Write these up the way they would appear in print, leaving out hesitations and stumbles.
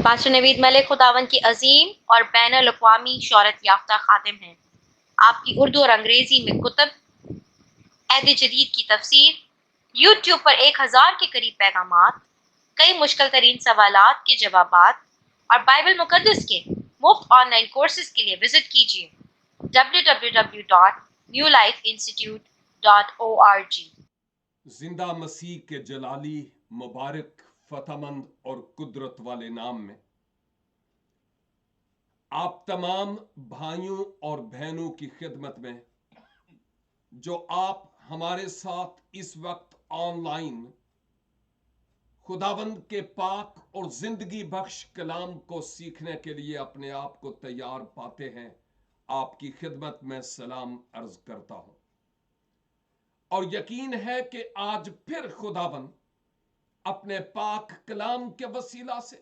Pastor نوید ملک خداوند کی عظیم اور بین الاقوامی شہرت یافتہ خادم ہیں۔ آپ کی اردو اور انگریزی میں کتب، عہد جدید کی تفسیر، یوٹیوب پر 1000 کے قریب پیغامات، کئی مشکل ترین سوالات کے جوابات اور بائبل مقدس کے مفت آن لائن کورسز کے لیے وزٹ کیجیے www.newlifeinstitute.org۔ زندہ مسیح کے جلالی، مبارک، فتح مند اور قدرت والے نام میں آپ تمام بھائیوں اور بہنوں کی خدمت میں جو آپ ہمارے ساتھ اس وقت آن لائن خداوند کے پاک اور زندگی بخش کلام کو سیکھنے کے لیے اپنے آپ کو تیار پاتے ہیں، آپ کی خدمت میں سلام عرض کرتا ہوں، اور یقین ہے کہ آج پھر خداوند اپنے پاک کلام کے وسیلہ سے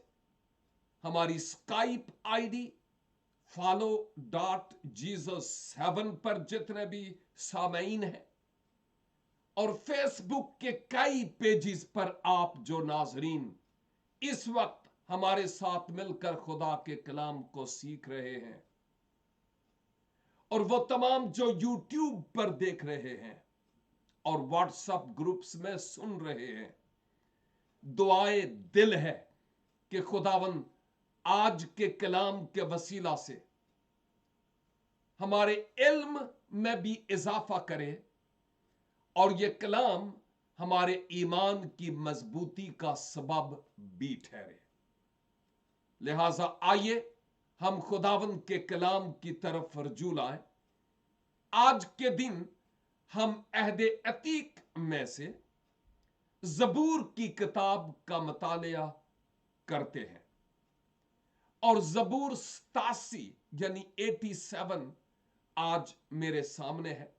ہماری سکائپ آئی ڈی follow.jesus7 پر جتنے بھی سامعین ہیں اور فیس بک کے کئی پیجز پر آپ جو ناظرین اس وقت ہمارے ساتھ مل کر خدا کے کلام کو سیکھ رہے ہیں، اور وہ تمام جو یوٹیوب پر دیکھ رہے ہیں اور واٹس ایپ گروپس میں سن رہے ہیں، دعائے دل ہے کہ خداوند آج کے کلام کے وسیلہ سے ہمارے علم میں بھی اضافہ کرے اور یہ کلام ہمارے ایمان کی مضبوطی کا سبب بھی ٹھہرے۔ لہذا آئیے ہم خداوند کے کلام کی طرف رجوع لائیں۔ آج کے دن ہم عہد عتیق میں سے زبور کی کتاب کا مطالعہ کرتے ہیں، اور زبور 87 یعنی 87 آج میرے سامنے ہے۔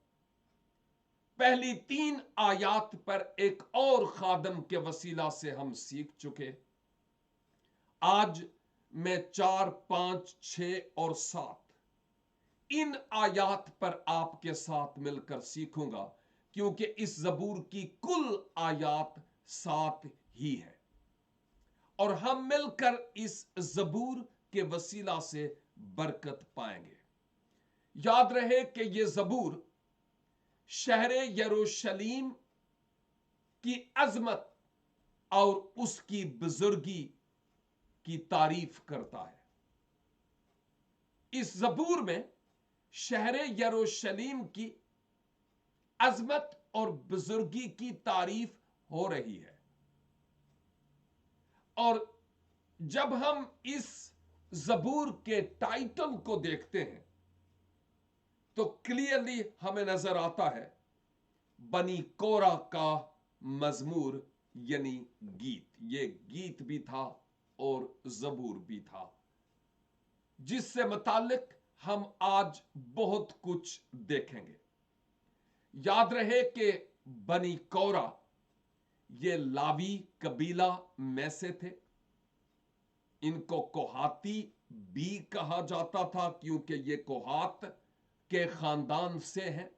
پہلی 3 آیات پر ایک اور خادم کے وسیلہ سے ہم سیکھ چکے۔ آج میں 4، 5، 6 اور 7 ان آیات پر آپ کے ساتھ مل کر سیکھوں گا، کیونکہ اس زبور کی کل آیات 7 ہی ہے، اور ہم مل کر اس زبور کے وسیلہ سے برکت پائیں گے۔ یاد رہے کہ یہ زبور شہر یروشلیم کی عظمت اور اس کی بزرگی کی تعریف کرتا ہے۔ اس زبور میں شہر یروشلیم کی عظمت اور بزرگی کی تعریف ہو رہی ہے، اور جب ہم اس زبور کے ٹائٹل کو دیکھتے ہیں تو کلیئرلی ہمیں نظر آتا ہے بنی کورہ کا مزمور، یعنی گیت۔ یہ گیت بھی تھا اور زبور بھی تھا، جس سے متعلق ہم آج بہت کچھ دیکھیں گے۔ یاد رہے کہ بنی کورہ یہ لاوی قبیلہ میں سے تھے۔ ان کو کوہاتی بھی کہا جاتا تھا کیونکہ یہ کوہات کے خاندان سے ہیں،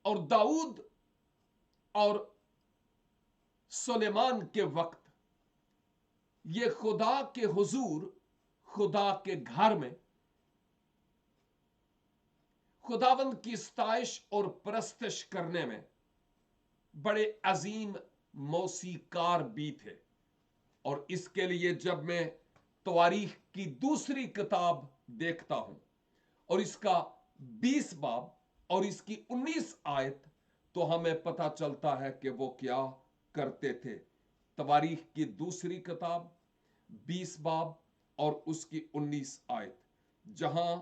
اور داؤد اور سلیمان کے وقت یہ خدا کے حضور، خدا کے گھر میں خداوند کی ستائش اور پرستش کرنے میں بڑے عظیم موسیقار بھی تھے۔ اور اس کے لیے جب میں تواریخ کی دوسری کتاب دیکھتا ہوں اور اس کا 20 باب اور اس کی 19 آیت، تو ہمیں پتہ چلتا ہے کہ وہ کیا کرتے تھے۔ تواریخ کی دوسری کتاب 20 باب اور اس کی 19 آیت، جہاں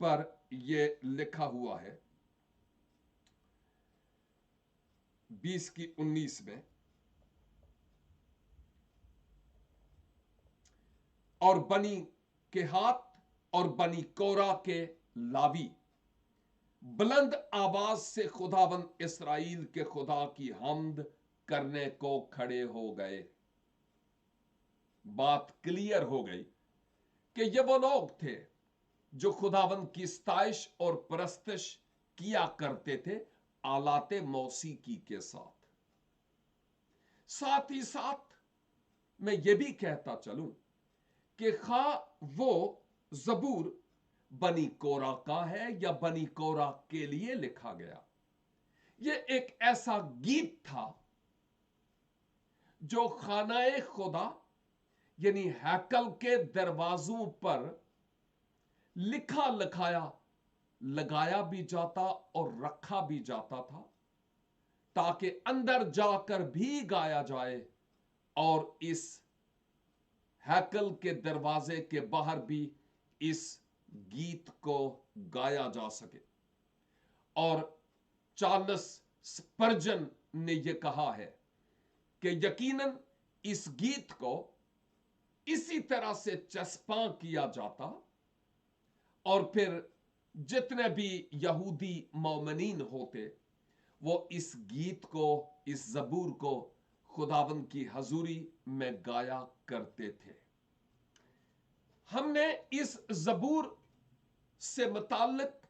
پر یہ لکھا ہوا ہے 20 کی 19 میں، اور بنی کہات اور بنی کورہ کے لاوی بلند آواز سے خداوند اسرائیل کے خدا کی حمد کرنے کو کھڑے ہو گئے۔ بات کلیئر ہو گئی کہ یہ وہ لوگ تھے جو خداوند کی ستائش اور پرستش کیا کرتے تھے آلات موسیقی کے ساتھ۔ ساتھ ہی ساتھ میں یہ بھی کہتا چلوں کہ خواہ وہ زبور بنی کورا کا ہے یا بنی کورا کے لیے لکھا گیا، یہ ایک ایسا گیت تھا جو خانہ خدا یعنی ہیکل کے دروازوں پر لکھا لکھایا لگایا بھی جاتا اور رکھا بھی جاتا تھا، تاکہ اندر جا کر بھی گایا جائے اور اس ہیکل کے دروازے کے باہر بھی اس گیت کو گایا جا سکے۔ اور چارلس سپرجن نے یہ کہا ہے کہ یقیناً اس گیت کو اسی طرح سے چسپاں کیا جاتا اور پھر جتنے بھی یہودی مومنین ہوتے وہ اس گیت کو، اس زبور کو خداوند کی حضوری میں گایا کرتے تھے۔ ہم نے اس زبور سے متعلق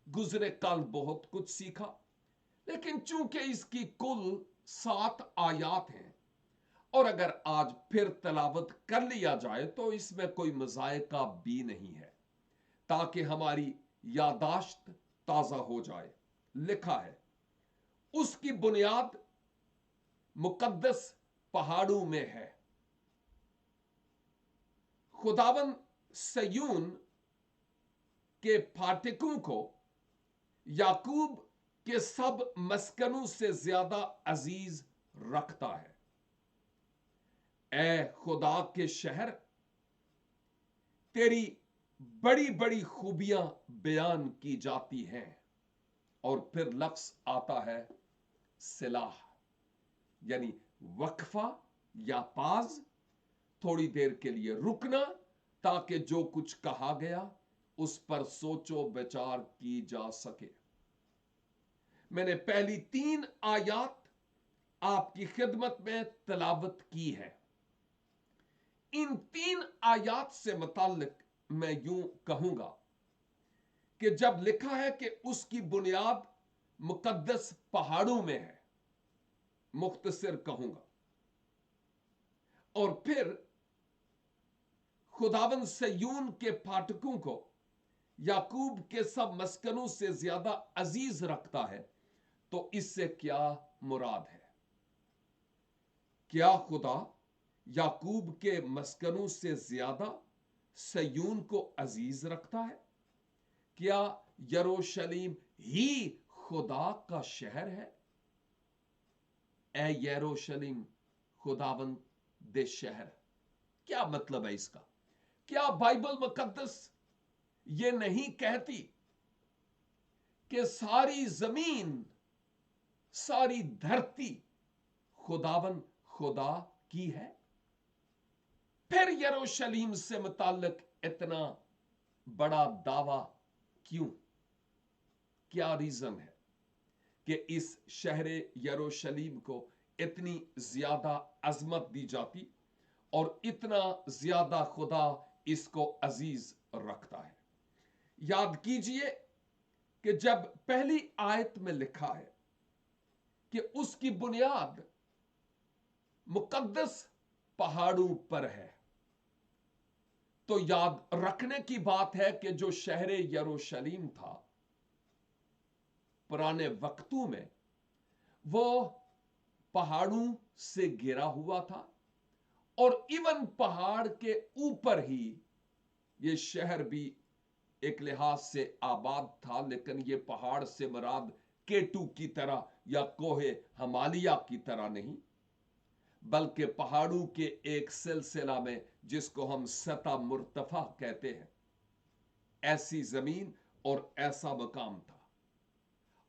گزرے کل بہت کچھ سیکھا، لیکن چونکہ اس کی کل 7 آیات ہیں اور اگر آج پھر تلاوت کر لیا جائے تو اس میں کوئی مذائقہ بھی نہیں ہے، تاکہ ہماری یادداشت تازہ ہو جائے۔ لکھا ہے اس کی بنیاد مقدس پہاڑوں میں ہے، خداوند سیون کے پھاٹکوں کو یعقوب کے سب مسکنوں سے زیادہ عزیز رکھتا ہے۔ اے خدا کے شہر، تیری بڑی بڑی خوبیاں بیان کی جاتی ہیں۔ اور پھر لفظ آتا ہے صلاح، یعنی وقفہ یا پاز، تھوڑی دیر کے لیے رکنا تاکہ جو کچھ کہا گیا اس پر سوچ و بچار کی جا سکے۔ میں نے پہلی 3 آیات آپ کی خدمت میں تلاوت کی ہے۔ ان 3 آیات سے متعلق میں یوں کہوں گا کہ جب لکھا ہے کہ اس کی بنیاد مقدس پہاڑوں میں ہے، مختصر کہوں گا، اور پھر خداوند سیون کے پھاٹکوں کو یعقوب کے سب مسکنوں سے زیادہ عزیز رکھتا ہے، تو اس سے کیا مراد ہے؟ کیا خدا یعقوب کے مسکنوں سے زیادہ سیون کو عزیز رکھتا ہے؟ کیا یروشلیم ہی خدا کا شہر ہے؟ اے یروشلیم خداوند دے شہر، کیا مطلب ہے اس کا؟ کیا بائبل مقدس یہ نہیں کہتی کہ ساری زمین، ساری دھرتی خداوند خدا کی ہے؟ پھر یروشلیم سے متعلق اتنا بڑا دعویٰ کیوں؟ کیا ریزن ہے کہ اس شہر یروشلیم کو اتنی زیادہ عظمت دی جاتی اور اتنا زیادہ خدا اس کو عزیز رکھتا ہے؟ یاد کیجئے کہ جب پہلی آیت میں لکھا ہے کہ اس کی بنیاد مقدس پہاڑوں پر ہے، تو یاد رکھنے کی بات ہے کہ جو شہر یروشلیم تھا پرانے وقتوں میں وہ پہاڑوں سے گھرا ہوا تھا، اور ایون پہاڑ کے اوپر ہی یہ شہر بھی ایک لحاظ سے آباد تھا، لیکن یہ پہاڑ سے مراد کیٹو کی طرح یا کوہ ہمالیہ کی طرح نہیں، بلکہ پہاڑوں کے ایک سلسلہ میں جس کو ہم سطح مرتفع کہتے ہیں، ایسی زمین اور ایسا مقام تھا۔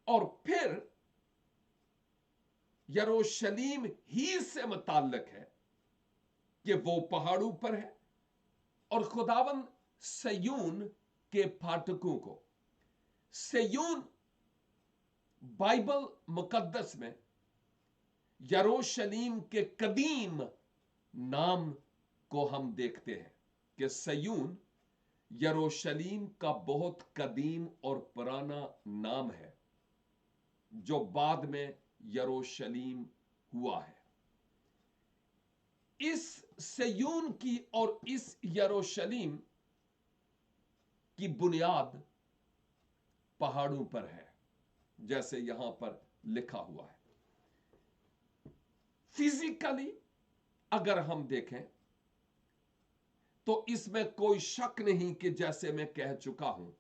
اور پھر یروشلیم ہی سے متعلق ہے کہ وہ پہاڑوں پر ہے، اور خداوند سیون کے پھاٹکوں کو، سیون بائبل مقدس میں یروشلیم کے قدیم نام کو ہم دیکھتے ہیں کہ سیون یروشلیم کا بہت قدیم اور پرانا نام ہے جو بعد میں یروشلیم ہوا ہے۔ इस सयून की और इस यरूशलेम की बुनियाद पहाड़ों पर है, जैसे यहां पर लिखा हुआ है। फिजिकली अगर हम देखें तो इसमें कोई शक नहीं कि जैसे मैं कह चुका हूं,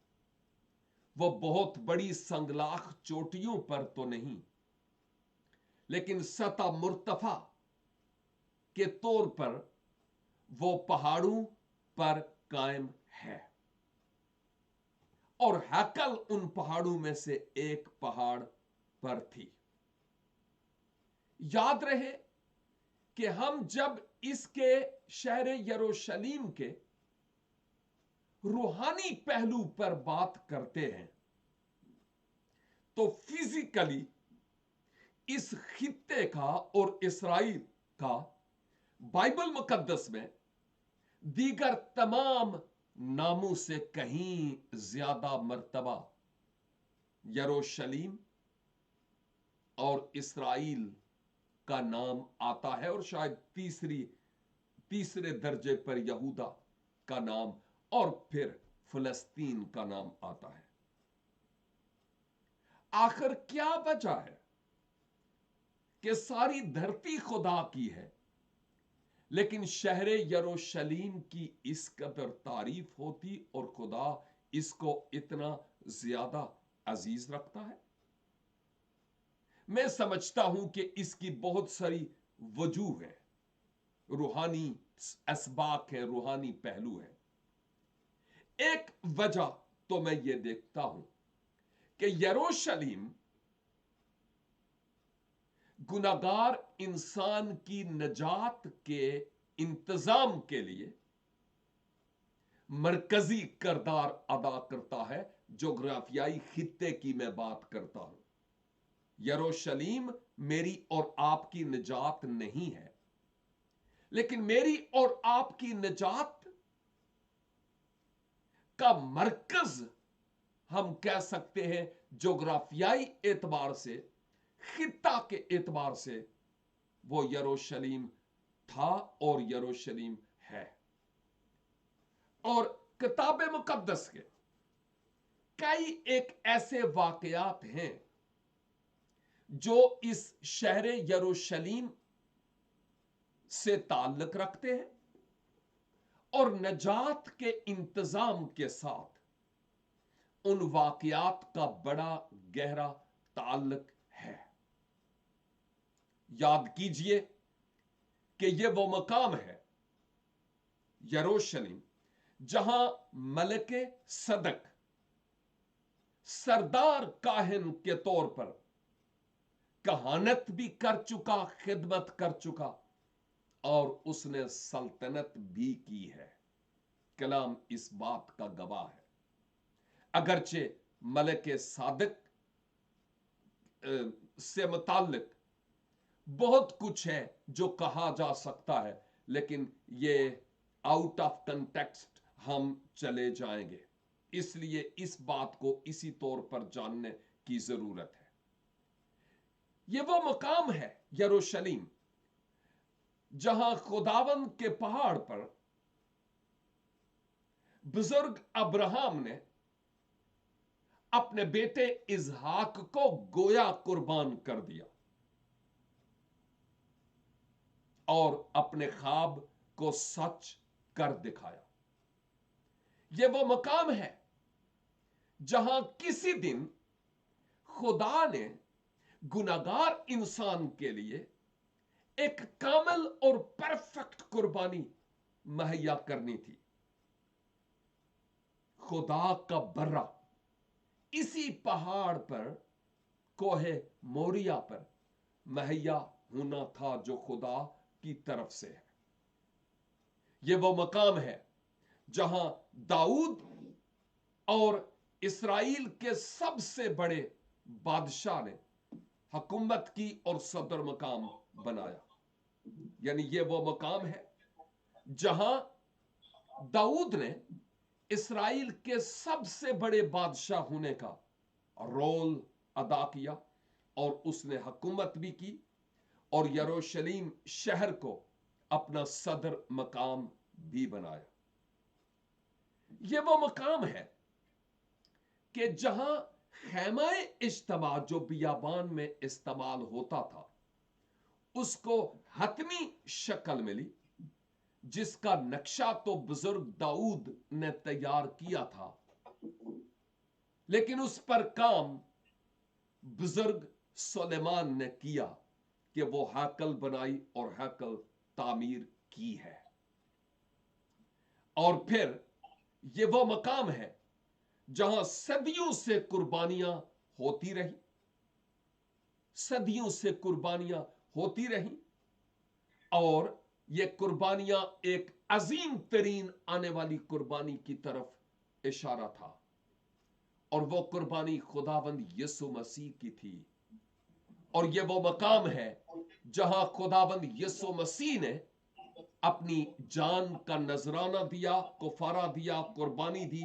वो बहुत बड़ी संगलाख चोटियों पर तो नहीं, लेकिन सतह मुर्तफा के तौर पर वो पहाड़ों पर कायम है। और हैकल उन पहाड़ों में से एक पहाड़ पर थी। याद रहे कि हम जब इसके शहर यरूशलेम के रूहानी पहलू पर बात करते हैं तो फिजिकली इस खित्ते का और इस्राइल का बाइबल मुकद्दस में दीगर तमाम नामों से कहीं ज्यादा मर्तबा यरूशलेम और इस्राइल का नाम आता है, और शायद तीसरे दर्जे पर यहूदा का नाम और फिर फिलिस्तीन का नाम आता है। आखिर क्या वजह है कि सारी धरती खुदा की है, लेकिन शहर यरूशलेम की इस कदर तारीफ होती और खुदा इसको इतना ज्यादा अजीज रखता है? मैं समझता हूं कि इसकी बहुत सारी वजूह है, रूहानी असबाक है, रूहानी पहलू है। एक वजह तो मैं ये देखता हूं कि यरूशलेम गुनाहगार इंसान की नजात के इंतजाम के लिए मरकजी किरदार अदा करता है। जोग्राफियाई खित्ते की मैं बात करता हूं। यरूशलेम मेरी और आपकी निजात नहीं है, लेकिन मेरी और आपकी निजात का मरकज हम कह सकते हैं जोग्राफियाई एतबार से, खित्ता के एतबार से वो यरूशलेम था और यरूशलेम है। और किताब मुकद्दस के कई एक ऐसे वाकयात हैं जो इस शहर यरूशलेम से ताल्लुक रखते हैं और नजात के इंतजाम के साथ उन वाकयात का बड़ा गहरा ताल्लुक है। याद कीजिए कि यह वो मकाम है यरूशलेम जहां मलके सदक सरदार काहिन के तौर पर कहानत भी कर चुका, खिदमत कर चुका और उसने सल्तनत भी की है। कलाम इस बात का गवाह है। अगरचे मलके सादिक से मुताल्लिक बहुत कुछ है जो कहा जा सकता है, लेकिन ये आउट ऑफ कंटेक्स्ट हम चले जाएंगे, इसलिए इस बात को इसी तौर पर जानने की जरूरत है। यह वो मकाम है यरूशलेम जहां खुदावन के पहाड़ पर बुजुर्ग अब्राहम ने अपने बेटे इसहाक को गोया कुर्बान कर दिया और अपने ख्वाब को सच कर दिखाया। यह वो मकाम है जहां किसी दिन खुदा ने गुनाहगार इंसान के लिए एक कामिल और परफेक्ट कुर्बानी मुहैया करनी थी। खुदा का बर्रा इसी पहाड़ पर, कोहे मोरिया पर मुहैया होना था जो खुदा की तरफ से है। यह वो मकाम है जहां दाऊद और इस्राइल के सबसे बड़े बादशाह ने हुकूमत की और सदर मकाम बनाया। यानी यह वो मकाम है जहां दाऊद ने इस्राइल के सबसे बड़े बादशाह होने का रोल अदा किया और उसने हुकूमत भी की और यरूशलेम शहर को अपना सदर मकाम भी बनाया। यह वो मकाम है कि जहां खैमाए इज्तिमा जो बियाबान में इस्तेमाल होता था उसको हतमी शक्ल मिली, जिसका नक्शा तो बुजुर्ग दाऊद ने तैयार किया था, लेकिन उस पर काम बुजुर्ग सुलेमान ने किया कि वो हैकल बनाई और हैकल तामीर की है। और फिर ये वो मकाम है जहां सदियों से कुर्बानियां होती रही, सदियों से कुर्बानियां होती रही, और ये कुर्बानियां एक अजीम तरीन आने वाली कुर्बानी की तरफ इशारा था, और वो कुर्बानी खुदावंद यीशु मसीह की थी। और ये वो मकाम है जहां खुदावंद यीशु मसीह ने अपनी जान का नजराना दिया, कुफारा दिया, कुर्बानी दी,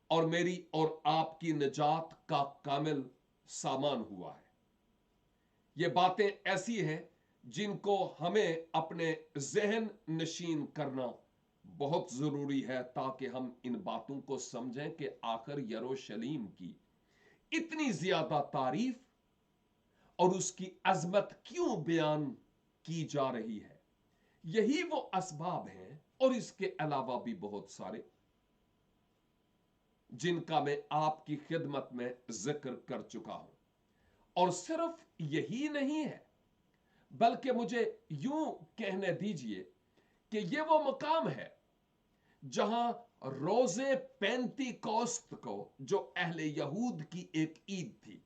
और मेरी और आपकी निजात का कामिल सामान हुआ है। ये बातें ऐसी हैं जिनको हमें अपने जहन नशीन करना बहुत जरूरी है, ताकि हम इन बातों को समझें कि आखिर यरूशलेम की इतनी ज्यादा तारीफ और उसकी अजमत क्यों बयान की जा रही है। यही वो असबाब हैं, और इसके अलावा भी बहुत सारे, जिनका मैं आपकी खिदमत में जिक्र कर चुका हूं। और सिर्फ यही नहीं है, बल्कि मुझे यूं कहने दीजिए कि यह वो मकाम है जहां रोजे पेंतीकोस्त को, जो अहले यहूद की एक ईद थी,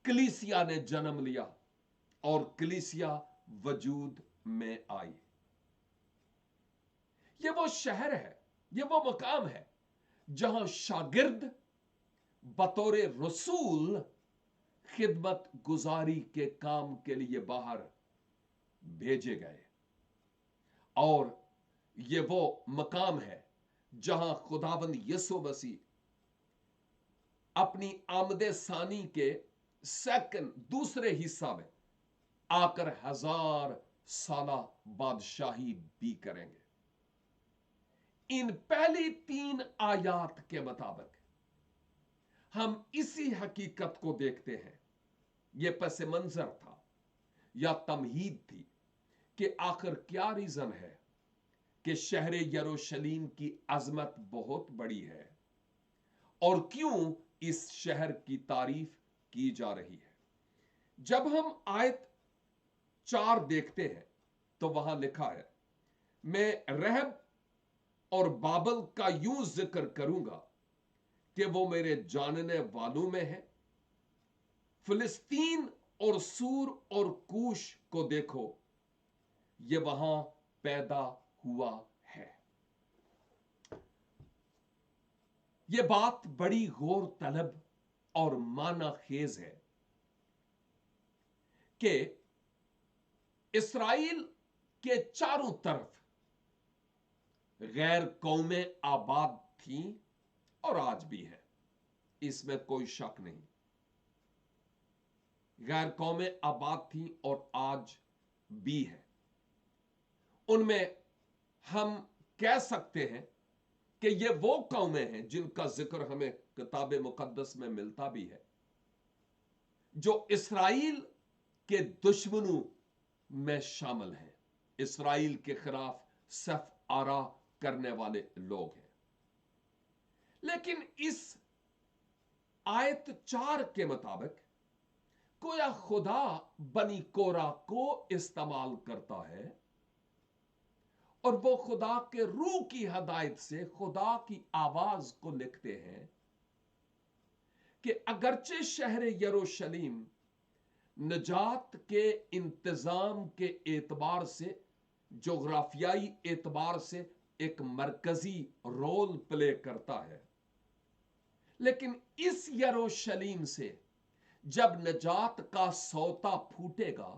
कलीसिया ने जन्म लिया और कलीसिया वजूद में आई। यह वो शहर है, यह वो मकाम है जहां शागिर्द बतौर रसूल खिदमत गुजारी के काम के लिए बाहर भेजे गए। और ये वो मकाम है जहां खुदावंद यीशु मसीह अपनी आमदे सानी के दूसरे हिस्सा में आकर 1000 साला बादशाही भी करेंगे। इन पहली 3 आयात के मुताबिक हम इसी हकीकत को देखते हैं। यह पस मंजर था या तमहीद थी कि आखिर क्या रीजन है कि शहर यरूशलेम की अजमत बहुत बड़ी है, और क्यों इस शहर की तारीफ की जा रही है। जब हम आयत 4 देखते हैं तो वहां लिखा है, मैं रहब और बाबल का यूं जिक्र करूंगा कि वो मेरे जानने वालों में है। फिलिस्तीन और सूर और कूश को देखो, ये वहां पैदा हुआ है। यह बात बड़ी गौर तलब और माना खेज है कि इसराइल के चारों तरफ गैर कौमें आबाद थीं और आज भी हैं, इसमें कोई शक नहीं। गैर कौमें आबाद थीं और आज भी हैं। उनमें हम कह सकते हैं कि ये वो कौमें हैं जिनका जिक्र हमें किताब मुकद्दस में मिलता भी है, जो इसराइल के दुश्मनों में शामिल हैं, इसराइल के खिलाफ सफ आरा करने वाले लोग हैं। लेकिन इस आयत 4 के मुताबिक गोया खुदा बनी कोरा को इस्तेमाल करता है, और वो खुदा के रूह की हदायत से खुदा की आवाज को लिखते हैं कि अगरचे शहर यरूशलेम निजात के इंतजाम के एतबार से, जोग्राफियाई एतबार से एक मरकजी रोल प्ले करता है, लेकिन इस यरूशलेम से जब निजात का सौता फूटेगा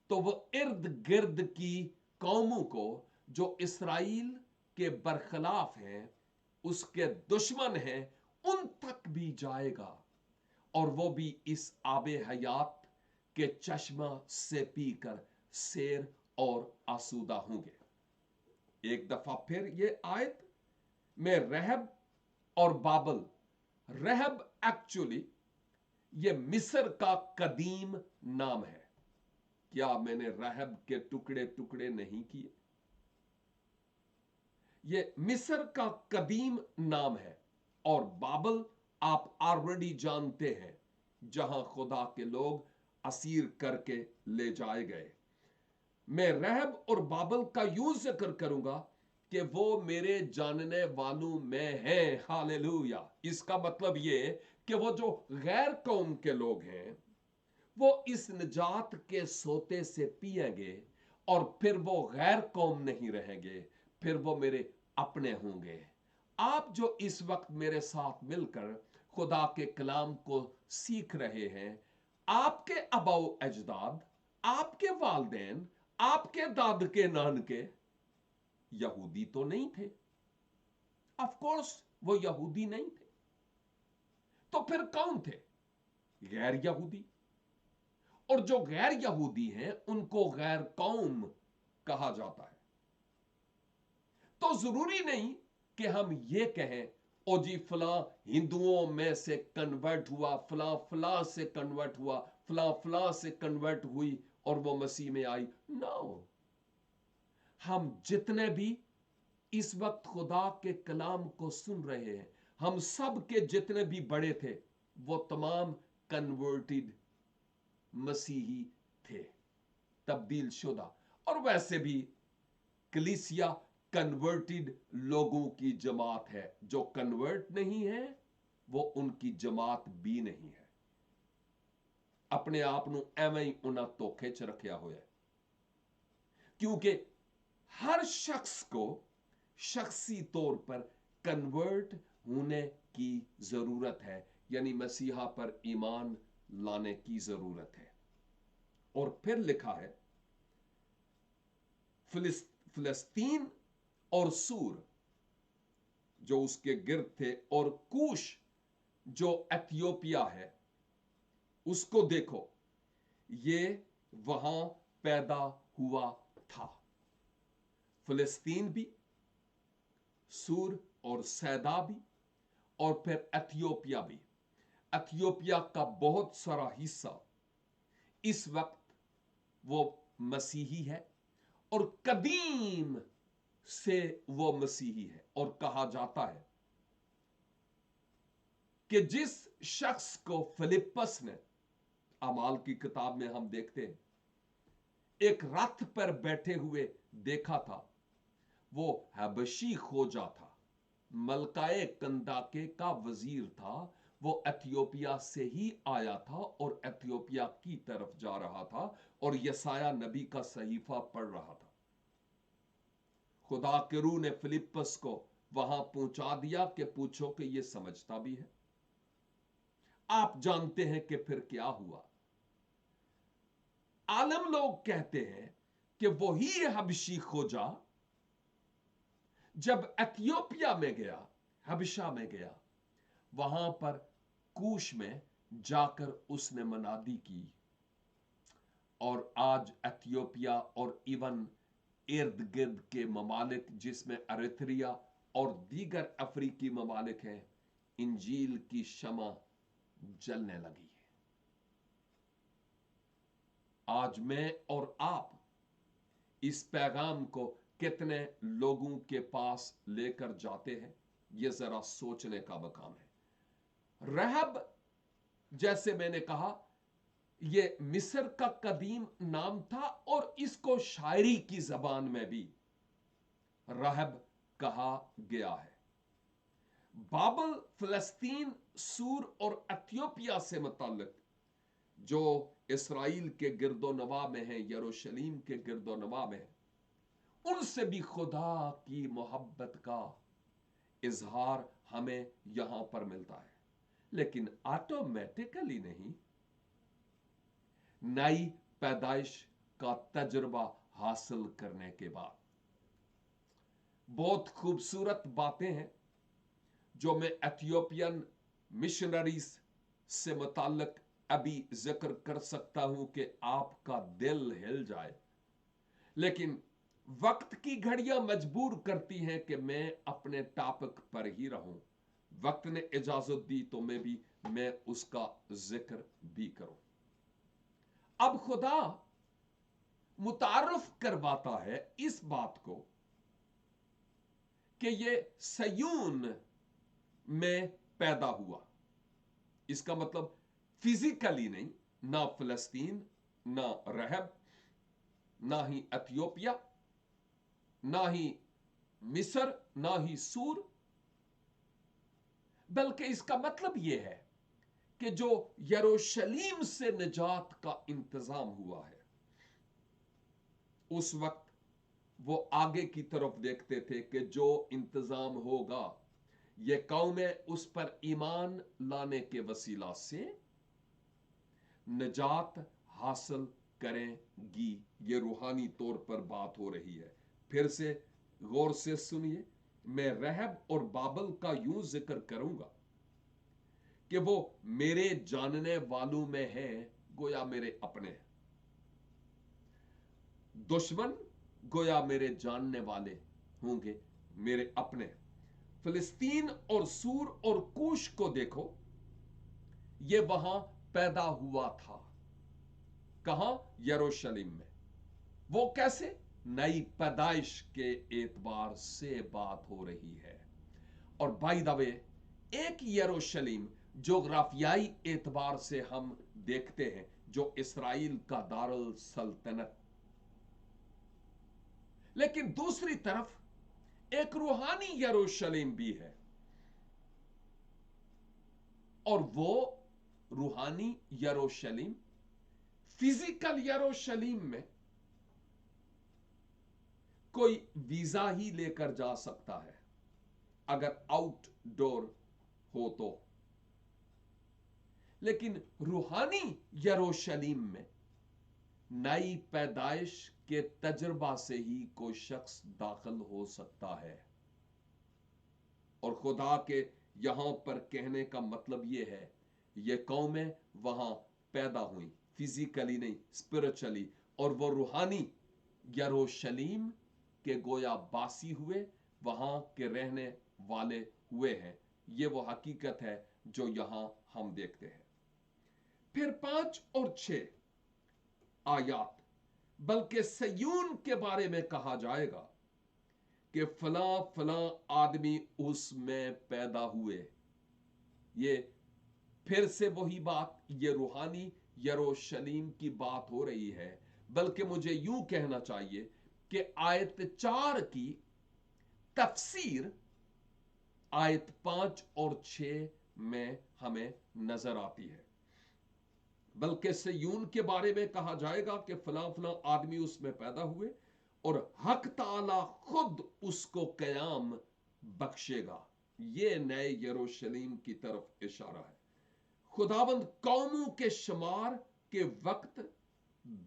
तो वह इर्द गिर्द की कौमों को, जो इसराइल के बरखिलाफ हैं, उसके दुश्मन हैं, उन तक भी जाएगा, और वो भी इस आबे हयात के चश्मा से पीकर सैर और आसूदा होंगे। एक दफा फिर ये आयत में रहब और बाबल, रहब एक्चुअली ये मिस्र का कदीम नाम है। क्या मैंने रहब के टुकड़े टुकड़े नहीं किए? ये मिस्र का कदीम नाम है। और बाबल आप ऑलरेडी जानते हैं, जहां खुदा के लोग असीर करके ले जाए गए। मैं रहब और बाबल का यूं जिक्र करूंगा कि वो मेरे जानने वालों में हैं। हालेलुया। इसका मतलब ये कि वो जो गैर कौम के लोग हैं, वो इस निजात के सोते से पिएंगे और फिर वो गैर कौम नहीं रहेंगे, फिर वो मेरे अपने होंगे। आप जो इस वक्त मेरे साथ मिलकर खुदा के कलाम को सीख रहे हैं, आपके अबाउ अजदाद, आपके वालदैन, आपके दाद के नान के यहूदी तो नहीं थे। ऑफ कोर्स वो यहूदी नहीं थे। तो फिर कौन थे? गैर यहूदी। और जो गैर यहूदी हैं उनको गैर कौम कहा जाता है। तो जरूरी नहीं कि हम ये कहें ओ जी फलां हिंदुओं में से कन्वर्ट हुआ, फलां फलां से कन्वर्ट हुआ, फलां फलां से कन्वर्ट हुई और वो मसीह में आई। नो, हम जितने भी इस वक्त खुदा के कलाम को सुन रहे हैं, हम सब के जितने भी बड़े थे, वो तमाम कन्वर्टेड मसीही थे, तब्दील शुदा। और वैसे भी कलीसिया कन्वर्टेड लोगों की जमात है। जो कन्वर्ट नहीं है वो उनकी जमात भी नहीं है। अपने आप ਨੂੰ ਐਵੇਂ ਹੀ ਉਹਨਾਂ ਧੋਖੇ 'ਚ ਰੱਖਿਆ ਹੋਇਆ ਹੈ, क्योंकि हर शख्स को शख्सी तौर पर कन्वर्ट होने की जरूरत है, यानी मसीहा पर ईमान लाने की जरूरत है। और फिर लिखा है फिलिस्तीन और सूर जो उसके गिर्द थे, और कूश जो एथियोपिया है, उसको देखो, ये वहां पैदा हुआ था। फिलिस्तीन भी, सूर और सैदा भी, और फिर एथियोपिया भी। एथियोपिया का बहुत सारा हिस्सा इस वक्त वो मसीही है और कदीम से वो मसीही है। और कहा जाता है कि जिस शख्स को फिलिप्पस ने, अमाल की किताब में हम देखते हैं, एक रथ पर बैठे हुए देखा था, वो हबशी खोजा था, मलकाए कंदाके का वजीर था। वो एथियोपिया से ही आया था और एथियोपिया की तरफ जा रहा था और यसाया नबी का सहीफा पढ़ रहा था। खुदा के रूह ने फिलिप्पस को वहां पहुंचा दिया कि पूछो कि यह समझता भी है। आप जानते हैं कि फिर क्या हुआ। आलम लोग कहते हैं कि वही हबशी खोजा जब एथियोपिया में गया, हबशा में गया, वहां पर कूश में जाकर उसने मनादी की। और आज एथियोपिया और इवन इर्द गिर्द के ममालिक, जिसमें अरित्रिया और दीगर अफ्रीकी ममालिक हैं, इंजील की शमा जलने लगी है। आज मैं और आप इस पैगाम को कितने लोगों के पास लेकर जाते हैं, यह जरा सोचने का मकाम है। रहब, जैसे मैंने कहा, यह मिस्र का कदीम नाम था और इसको शायरी की जबान में भी रहब कहा गया है। बाबल फिलिस्तीन, सूर और एथियोपिया से मुताल्लिक जो इसराइल के गिरदो नवा में है, यरूशलेम के गिरदो नवा में है, उनसे भी खुदा की मोहब्बत का इजहार हमें यहां पर मिलता है, लेकिन ऑटोमेटिकली नहीं। नई पैदाइश का तजुर्बा हासिल करने के बाद बहुत खूबसूरत बातें हैं जो मैं एथियोपियन मिशनरीज से मुताल्लिक अभी जिक्र कर सकता हूं कि आपका दिल हिल जाए। लेकिन वक्त की घड़ियां मजबूर करती हैं कि मैं अपने टॉपिक पर ही रहूं। वक्त ने इजाजत दी तो मैं उसका जिक्र भी करूं। अब खुदा मुतारफ करवाता है इस बात को कि ये सयून में पैदा हुआ। इसका मतलब फिजिकली नहीं, ना फिलिस्तीन, ना रहब, ना ही इथियोपिया, ना ही मिस्र, ना ही सूर, बल्कि इसका मतलब यह है कि जो यरूशलेम से निजात का इंतजाम हुआ है, उस वक्त वो आगे की तरफ देखते थे कि जो इंतजाम होगा ये कौमें उस पर ईमान लाने के वसीला से निजात हासिल करेंगी। ये रूहानी तौर पर बात हो रही है। फिर से गौर से सुनिए, मैं रहब और बाबल का यूं जिक्र करूंगा कि वो मेरे जानने वालों में है, गोया मेरे अपने हैं। दुश्मन गोया मेरे जानने वाले होंगे, मेरे अपने। फिलिस्तीन और सूर और कूश को देखो, ये वहां पैदा हुआ था। कहां? यरूशलेम में। वो कैसे? नई पैदाइश के एतबार से बात हो रही है। और बाय द वे, एक यरूशलेम जोग्राफियाई एतबार से हम देखते हैं जो इसराइल का दारुल सल्तनत, लेकिन दूसरी तरफ एक रूहानी यरूशलेम भी है। और वो रूहानी यरूशलेम, फिजिकल यरूशलेम में कोई वीजा ही लेकर जा सकता है अगर आउटडोर हो तो, लेकिन रूहानी यरूशलेम में नई पैदाइश के तजुर्बा से ही कोई शख्स दाखिल हो सकता है। और खुदा के यहां पर कहने का मतलब यह है, ये कौमें वहां पैदा हुई, फिजिकली नहीं, स्पिरिचुअली। और वो रूहानी यरूशलेम के गोया बासी हुए, वहां के रहने वाले हुए हैं। ये वो हकीकत है जो यहां हम देखते हैं। फिर 5 और 6 आयात, बल्कि सयून के बारे में कहा जाएगा कि फलां फलां आदमी उसमें पैदा हुए। ये फिर से वही बात, ये रूहानी यरूशलेम की बात हो रही है। बल्कि मुझे यूं कहना चाहिए कि आयत 4 की तफसीर आयत 5 और 6 में हमें नजर आती है। बल्कि सयून के बारे में कहा जाएगा कि फलां फलां आदमी उसमें पैदा हुए और हक ताला खुद उसको कयाम बख्शेगा। ये नए यरूशलेम की तरफ इशारा है। खुदाबंद कौमों के शुमार के वक्त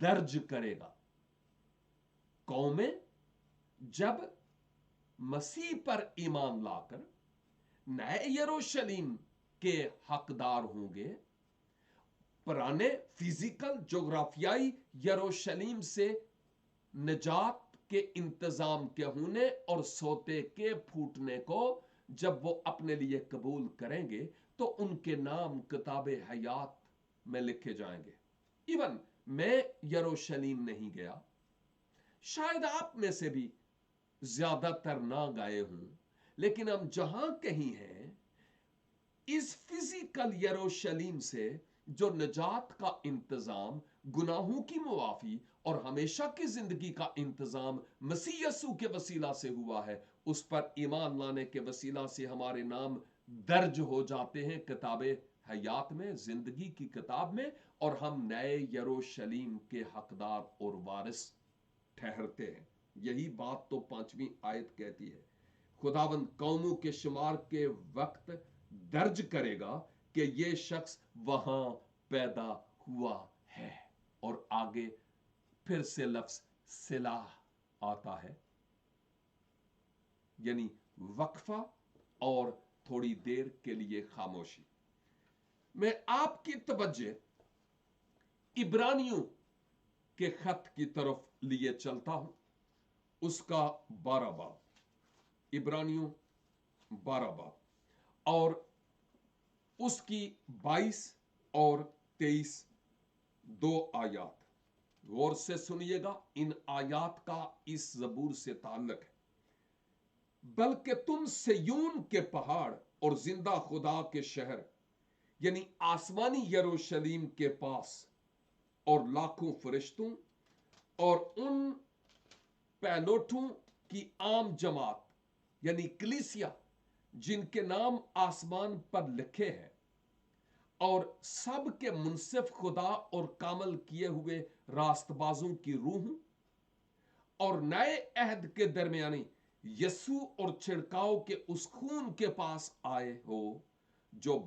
दर्ज करेगा। कौमें जब मसीह पर ईमान लाकर नए यरूशलेम के हकदार होंगे, पुराने फिजिकल जोग्राफियाई यरूशलेम से निजात के इंतजाम के होने और सोते के फूटने को जब वो अपने लिए कबूल करेंगे तो उनके नाम किताबे हयात में लिखे जाएंगे। इवन मैं यरूशलेम नहीं गया, शायद आप में से भी ज्यादातर ना गए हूं, लेकिन हम जहां कहीं हैं, इस फिजिकल यरूशलेम से जो निजात का इंतजाम, गुनाहों की मुआफी और हमेशा की जिंदगी का इंतजाम मसीह यस्सु के वसीला से हुआ है, उस पर ईमान लाने के वसीला से हमारे नाम दर्ज हो जाते हैं किताबे हयात में, जिंदगी की किताब में, और हम नए यरूशलेम के हकदार और वारिस ठहरते हैं। यही बात तो 5वीं आयत कहती है। खुदावंद कौमों के शुमार के वक्त दर्ज करेगा कि ये शख्स वहां पैदा हुआ है। और आगे फिर से लफ्ज सिलाह आता है, यानी वक्फा और थोड़ी देर के लिए खामोशी। मैं आपकी तवज्जो इब्रानियों के खत की तरफ लिए चलता हूं। उसका 12 बाब, इब्रानियों 12 बाब और उसकी 22 और 23 दो आयात। गौर से सुनिएगा, इन आयात का इस जबूर से ताल्लुक है। बल्कि तुम सिय्योन के पहाड़ और जिंदा खुदा के शहर यानी आसमानी यरूशलेम के पास और लाखों फरिश्तों और उन पैलोठों की आम जमात यानी कलीसिया जिनके नाम आसमान पर लिखे हैं और सब के मुनसिफ खुदा और कामल किए हुए रास्तबाजों की रूह और नए अहद के दरमियानी यसू और छिड़काव के उस खून के पास आए हो जो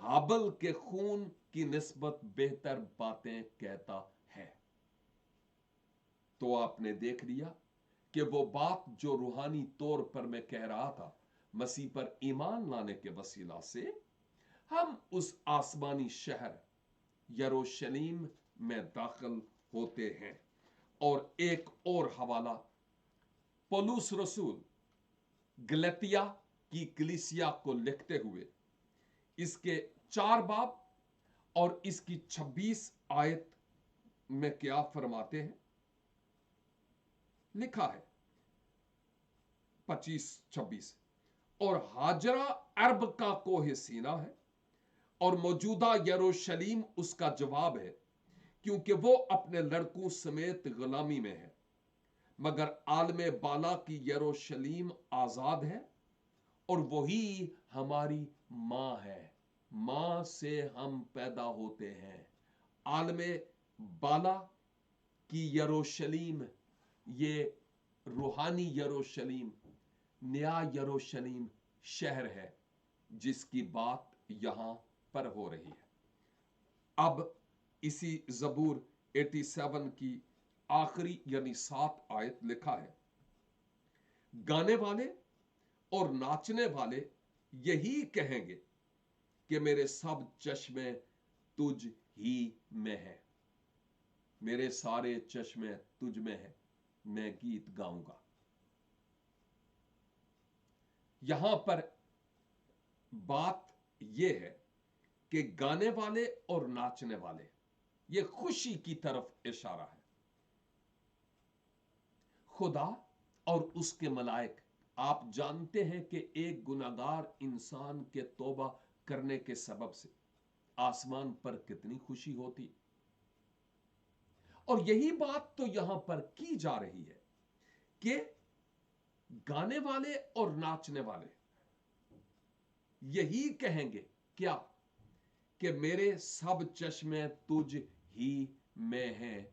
हाबल के खून की निस्बत बेहतर बातें कहता है। तो आपने देख लिया कि वो बात जो रूहानी तौर पर मैं कह रहा था, मसीह पर ईमान लाने के वसीला से हम उस आसमानी शहर यरूशलेम में दाखिल होते हैं। और एक और हवाला पौलुस रसूल गलतिया की कलीसिया को लिखते हुए इसके 4 बाब और इसकी 26 आयत में क्या फरमाते हैं, लिखा है 25-26, और हाजरा अरब का कोहे सीना है और मौजूदा यरूशलेम उसका जवाब है, क्योंकि वो अपने लड़कों समेत गुलामी में है, मगर आलमे बाला की यरूशलेम आजाद है और वही हमारी मां है। मां से हम पैदा होते हैं। आलमे बाला की यरूशलेम ये रूहानी यरूशलेम, नया यरूशलेम शहर है जिसकी बात यहां पर हो रही है। अब इसी जबूर 87 की आखिरी यानी 7 आयत लिखा है, गाने वाले और नाचने वाले यही कहेंगे कि मेरे सब चश्मे तुझ ही में है, मेरे सारे चश्मे तुझ में है, मैं गीत गाऊंगा। यहां पर बात यह है कि गाने वाले और नाचने वाले, यह खुशी की तरफ इशारा है। खुदा और उसके मलाइक, आप जानते हैं कि एक गुनाहगार इंसान के तौबा करने के सबब से आसमान पर कितनी खुशी होती, और यही बात तो यहां पर की जा रही है कि गाने वाले और नाचने वाले यही कहेंगे क्या, कि मेरे सब चश्मे तुझ ही में हैं,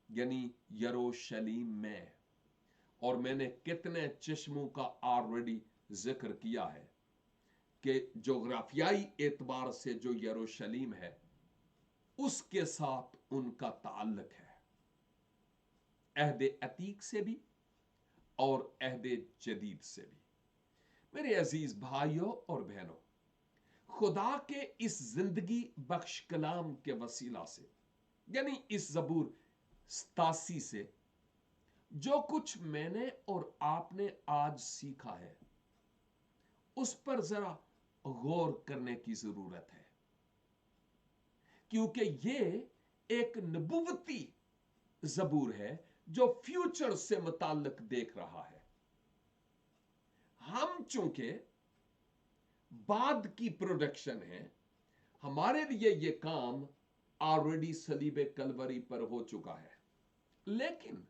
यानी यरूशलेम में। और मैंने कितने चश्मों का ऑलरेडी जिक्र किया है कि जोग्राफियाई एतबार से जो यरूशलेम है उसके साथ उनका ताल्लुक है, अहदे अतीक से भी और अहदे जदीद से भी। मेरे अजीज भाइयों और बहनों, खुदा के इस जिंदगी बख्श कलाम के वसीला से यानी इस जबूर 87 से जो कुछ मैंने और आपने आज सीखा है उस पर जरा गौर करने की जरूरत है, क्योंकि ये एक नबुवती जबूर है जो फ्यूचर से मुताल्लिक देख रहा है। हम चूंकि बाद की प्रोडक्शन है, हमारे लिए यह काम ऑलरेडी सलीबे कलवरी पर हो चुका है, लेकिन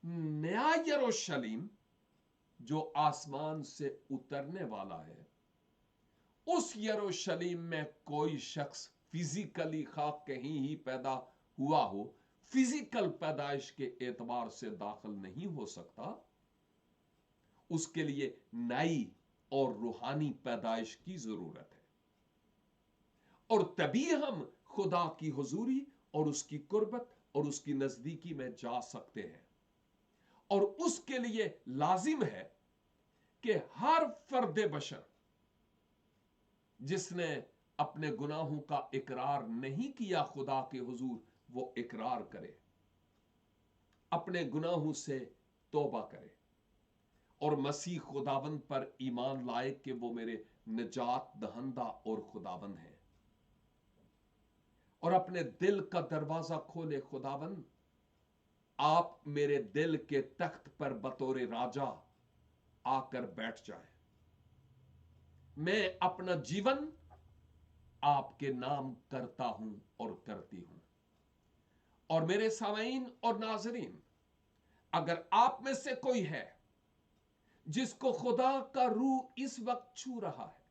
नया यरूशलेम जो आसमान से उतरने वाला है, उस यरूशलेम में कोई शख्स फिजिकली खा कहीं ही पैदा हुआ हो, फिजिकल पैदाइश के एतबार से दाखिल नहीं हो सकता। उसके लिए नई और रूहानी पैदाइश की जरूरत है, और तभी हम खुदा की हुजूरी और उसकी कुर्बत और उसकी नजदीकी में जा सकते हैं। और उसके लिए लाजिम है कि हर फर्द बशर जिसने अपने गुनाहों का इकरार नहीं किया खुदा के हुजूर, वो इकरार करे। अपने गुनाहों से तौबा करे और मसीह खुदावंद पर ईमान लाए कि वो मेरे निजात दहंदा और खुदावंद है, और अपने दिल का दरवाजा खोले। खुदावंद, आप मेरे दिल के तख्त पर बतौर राजा आकर बैठ जाए। मैं अपना जीवन आपके नाम करता हूं और करती हूं। और मेरे सामीन और नाजरीन, अगर आप में से कोई है जिसको खुदा का रूह इस वक्त छू रहा है,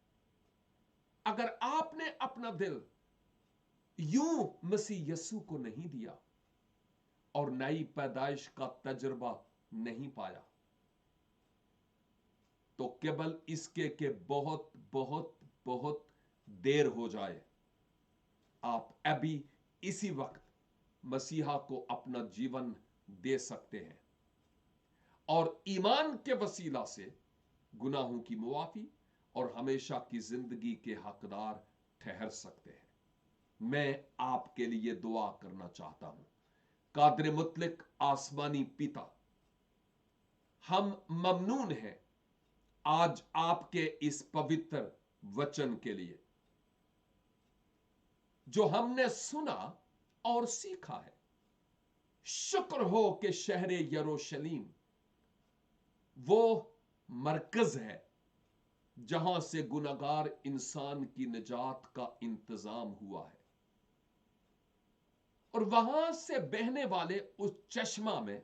अगर आपने अपना दिल यूं मसीह यस्सु को नहीं दिया और नई पैदाइश का तजुर्बा नहीं पाया, तो केवल इसके के बहुत बहुत बहुत देर हो जाए। आप अभी इसी वक्त मसीहा को अपना जीवन दे सकते हैं और ईमान के वसीला से गुनाहों की मुआफी और हमेशा की जिंदगी के हकदार ठहर सकते हैं। मैं आपके लिए दुआ करना चाहता हूं। कादर मुतलक आसमानी पिता, हम ममनून हैं आज आपके इस पवित्र वचन के लिए जो हमने सुना और सीखा है। शुक्र हो कि शहरे यरूशलेम वो मरकज है जहां से गुनहगार इंसान की निजात का इंतजाम हुआ है, और वहां से बहने वाले उस चश्मा में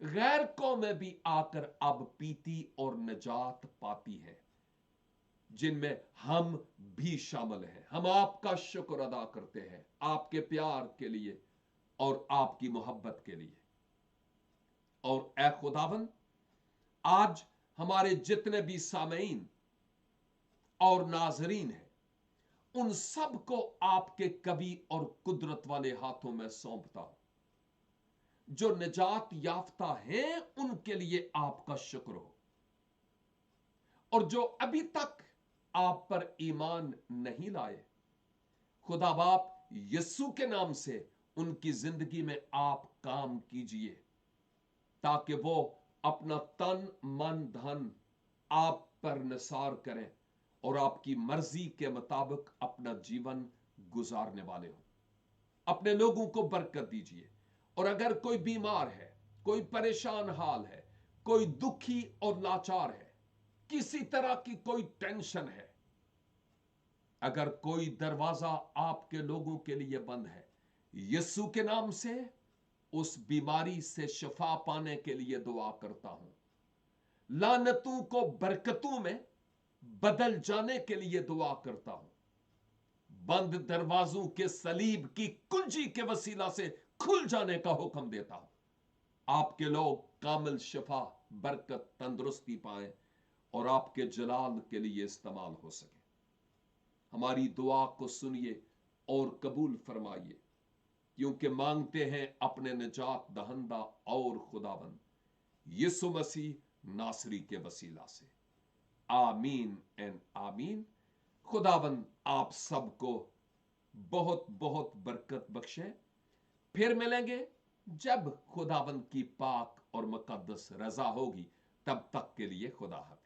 गैर कौमें भी आकर अब पीती और निजात पाती है, जिनमें हम भी शामिल हैं। हम आपका शुक्र अदा करते हैं आपके प्यार के लिए और आपकी मोहब्बत के लिए। और ऐ खुदावन, आज हमारे जितने भी सामीन और नाजरीन हैं, उन सब को आपके कवि और कुदरत वाले हाथों में सौंपता हूं। जो निजात याफ्ता हैं उनके लिए आपका शुक्र हो, और जो अभी तक आप पर ईमान नहीं लाए, खुदा बाप यस्सु के नाम से उनकी जिंदगी में आप काम कीजिए, ताकि वो अपना तन मन धन आप पर निसार करें और आपकी मर्जी के मुताबिक अपना जीवन गुजारने वाले हों। अपने लोगों को बरकत दीजिए। और अगर कोई बीमार है, कोई परेशान हाल है, कोई दुखी और लाचार है, किसी तरह की कोई टेंशन है, अगर कोई दरवाजा आपके लोगों के लिए बंद है, यीशु के नाम से उस बीमारी से शिफा पाने के लिए दुआ करता हूं। लानतों को बरकतों में बदल जाने के लिए दुआ करता हूं। बंद दरवाजों के सलीब की कुंजी के वसीला से खुल जाने का हुक्म देता हूं। आपके लोग कामिल शिफा, बरकत, तंदुरुस्ती पाएं और आपके जलाल के लिए इस्तेमाल हो सके। हमारी दुआ को सुनिए और कबूल फरमाइए, क्योंकि मांगते हैं अपने निजात दहंदा और खुदाबंद यीशु मसीह नासरी के वसीला से। आमीन एंड आमीन। खुदाबंद आप सबको बहुत बहुत बरकत बख्शे। फिर मिलेंगे जब खुदाबंद की पाक और मुकद्दस रजा होगी। तब तक के लिए खुदा हाफिज।